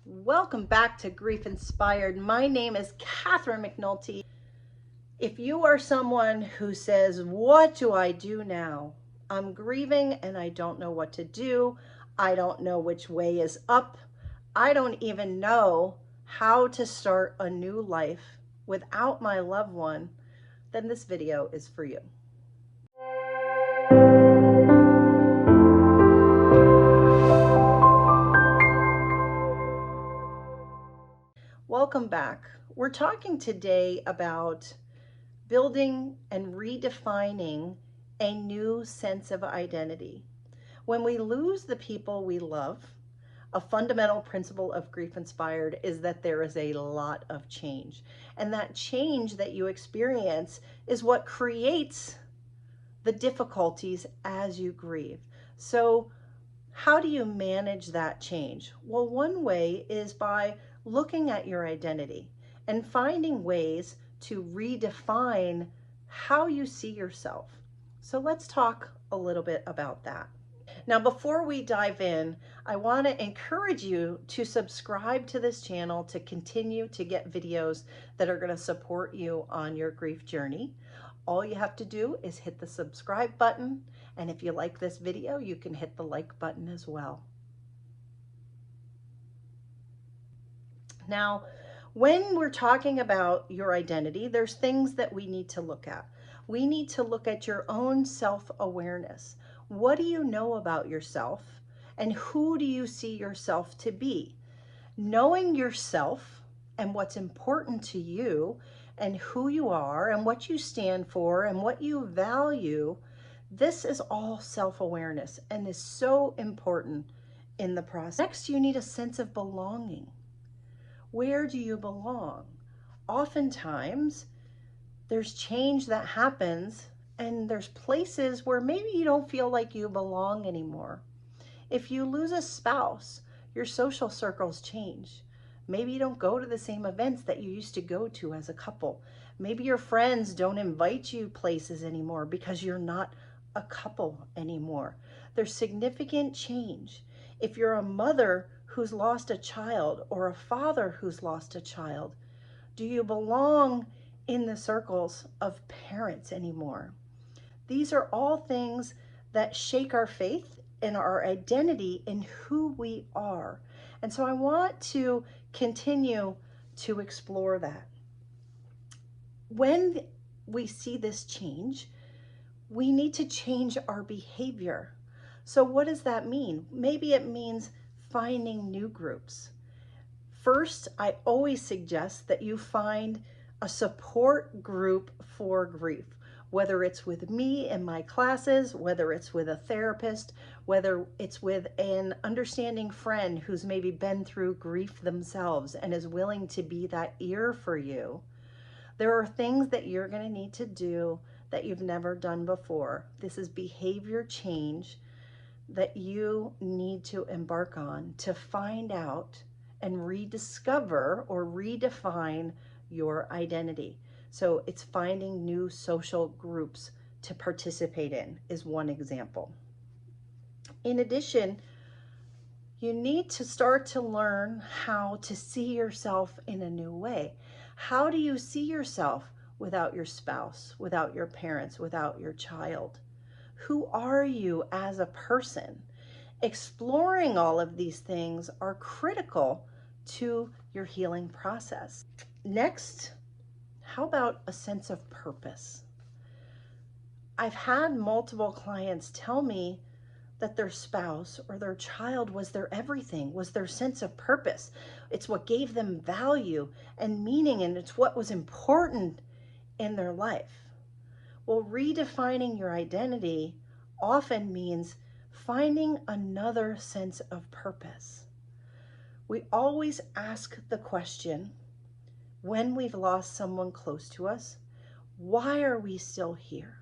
Welcome back to Grief Inspired. My name is Catherine McNulty. If you are someone who says, "What do I do now? I'm grieving and I don't know what to do. I don't know which way is up. I don't even know how to start a new life without my loved one," then this video is for you. Welcome back. We're talking today about building and redefining a new sense of identity. When we lose the people we love, a fundamental principle of Grief Inspired is that there is a lot of change. And that change that you experience is what creates the difficulties as you grieve. So how do you manage that change? Well, one way is by looking at your identity and finding ways to redefine how you see yourself. So let's talk a little bit about that. Now, before we dive in, I want to encourage you to subscribe to this channel to continue to get videos that are going to support you on your grief journey. All you have to do is hit the subscribe button, and if you like this video, you can hit the like button as well. Now, when we're talking about your identity, there's things that we need to look at. We need to look at your own self-awareness. What do you know about yourself, and who do you see yourself to be? Knowing yourself and what's important to you and who you are and what you stand for and what you value, this is all self-awareness and is so important in the process. Next, you need a sense of belonging. Where do you belong? Oftentimes, there's change that happens and there's places where maybe you don't feel like you belong anymore. If you lose a spouse, your social circles change. Maybe you don't go to the same events that you used to go to as a couple. Maybe your friends don't invite you places anymore because you're not a couple anymore. There's significant change. If you're a mother who's lost a child or a father who's lost a child, do you belong in the circles of parents anymore? These are all things that shake our faith and our identity in who we are. And so I want to continue to explore that. When we see this change, we need to change our behavior. So what does that mean? Maybe it means finding new groups. First, I always suggest that you find a support group for grief, whether it's with me in my classes, whether it's with a therapist, whether it's with an understanding friend who's maybe been through grief themselves and is willing to be that ear for you. There are things that you're going to need to do that you've never done before. This is behavior change that you need to embark on to find out and rediscover or redefine your identity. So it's finding new social groups to participate in is one example. In addition, you need to start to learn how to see yourself in a new way. How do you see yourself without your spouse, without your parents, without your child? Who are you as a person? Exploring all of these things are critical to your healing process. Next, how about a sense of purpose? I've had multiple clients tell me that their spouse or their child was their everything, was their sense of purpose. It's what gave them value and meaning, and it's what was important in their life. Well, redefining your identity often means finding another sense of purpose. We always ask the question, when we've lost someone close to us, why are we still here?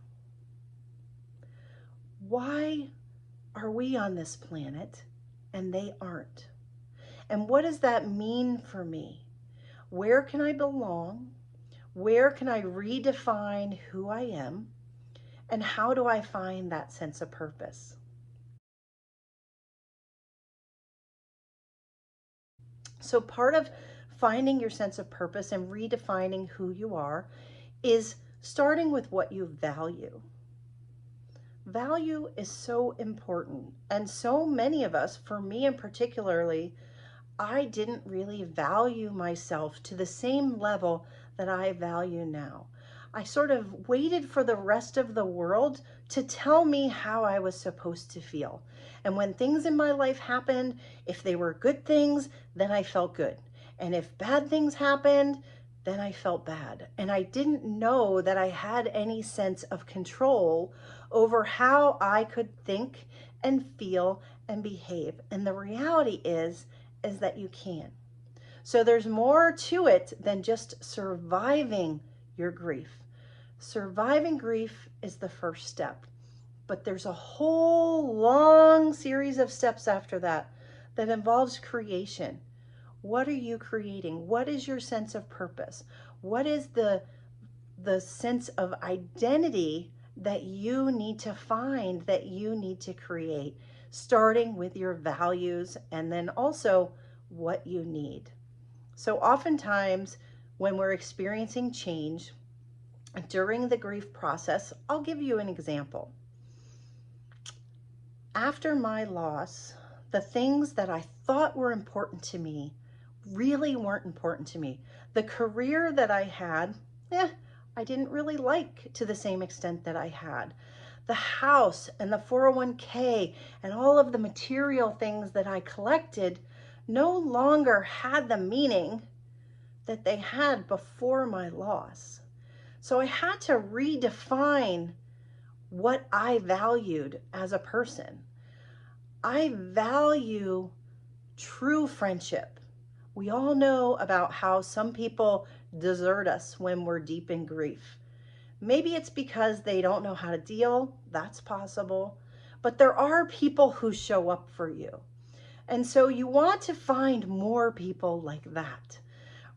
Why are we on this planet and they aren't? And what does that mean for me? Where can I belong? Where can I redefine who I am? And how do I find that sense of purpose? So part of finding your sense of purpose and redefining who you are is starting with what you value. Value is so important. And so many of us, for me in particularly, I didn't really value myself to the same level that I value now. I sort of waited for the rest of the world to tell me how I was supposed to feel. And when things in my life happened, if they were good things, then I felt good. And if bad things happened, then I felt bad. And I didn't know that I had any sense of control over how I could think and feel and behave. And the reality is that you can. So there's more to it than just surviving your grief. Surviving grief is the first step, but there's a whole long series of steps after that that involves creation. What are you creating? What is your sense of purpose? What is the sense of identity that you need to find, that you need to create, starting with your values and then also what you need. So oftentimes when we're experiencing change during the grief process, I'll give you an example. After my loss, the things that I thought were important to me really weren't important to me. The career that I had, I didn't really like to the same extent that I had. The house and the 401k and all of the material things that I collected no longer had the meaning that they had before my loss. So I had to redefine what I valued as a person. I value true friendship. We all know about how some people desert us when we're deep in grief. Maybe it's because they don't know how to deal. That's possible. But there are people who show up for you. And so you want to find more people like that,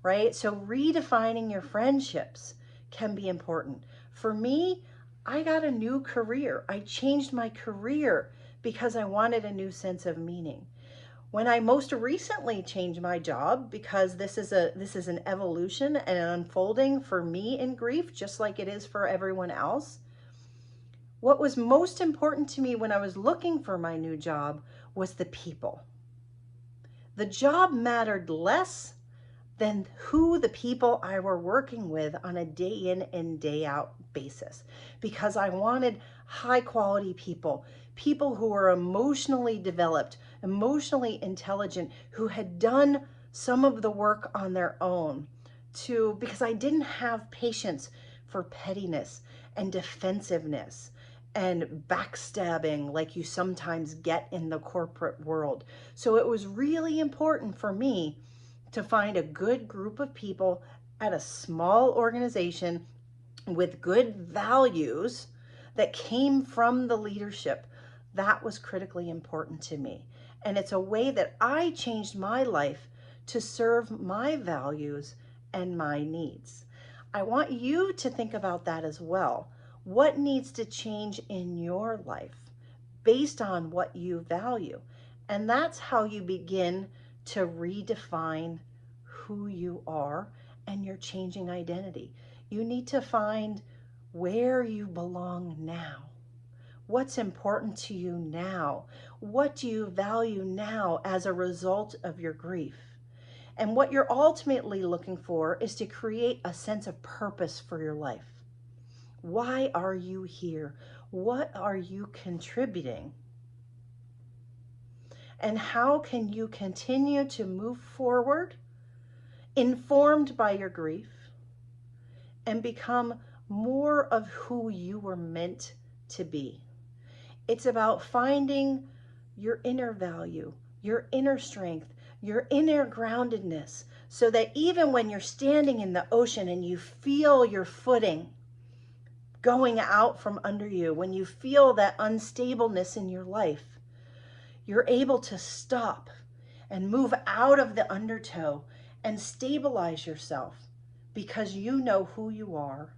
right? So redefining your friendships can be important. For me, I got a new career. I changed my career because I wanted a new sense of meaning. When I most recently changed my job, because this is an evolution and an unfolding for me in grief, just like it is for everyone else, what was most important to me when I was looking for my new job was the people. The job mattered less than who the people I were working with on a day in and day out basis, because I wanted high quality people, people who were emotionally developed, emotionally intelligent, who had done some of the work on their own, because I didn't have patience for pettiness and defensiveness and backstabbing like you sometimes get in the corporate world. So it was really important for me to find a good group of people at a small organization with good values that came from the leadership. That was critically important to me. And it's a way that I changed my life to serve my values and my needs. I want you to think about that as well. What needs to change in your life based on what you value? And that's how you begin to redefine who you are and your changing identity. You need to find where you belong now. What's important to you now? What do you value now as a result of your grief? And what you're ultimately looking for is to create a sense of purpose for your life. Why are you here? What are you contributing? And how can you continue to move forward informed by your grief and become more of who you were meant to be? It's about finding your inner value, your inner strength, your inner groundedness, so that even when you're standing in the ocean and you feel your footing going out from under you, when you feel that unstableness in your life, you're able to stop and move out of the undertow and stabilize yourself because you know who you are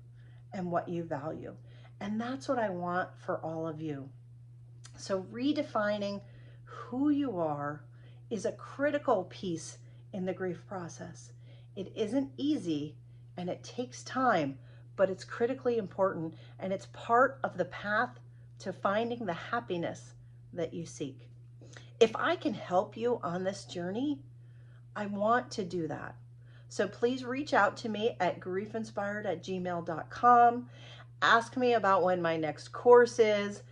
and what you value. And that's what I want for all of you. So redefining who you are is a critical piece in the grief process. It isn't easy and it takes time, but it's critically important, and it's part of the path to finding the happiness that you seek. If I can help you on this journey, I want to do that. So please reach out to me at GriefInspired@gmail.com. Ask me about when my next course is.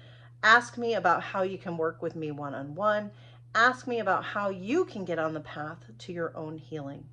Ask me about how you can work with me one-on-one. Ask me about how you can get on the path to your own healing.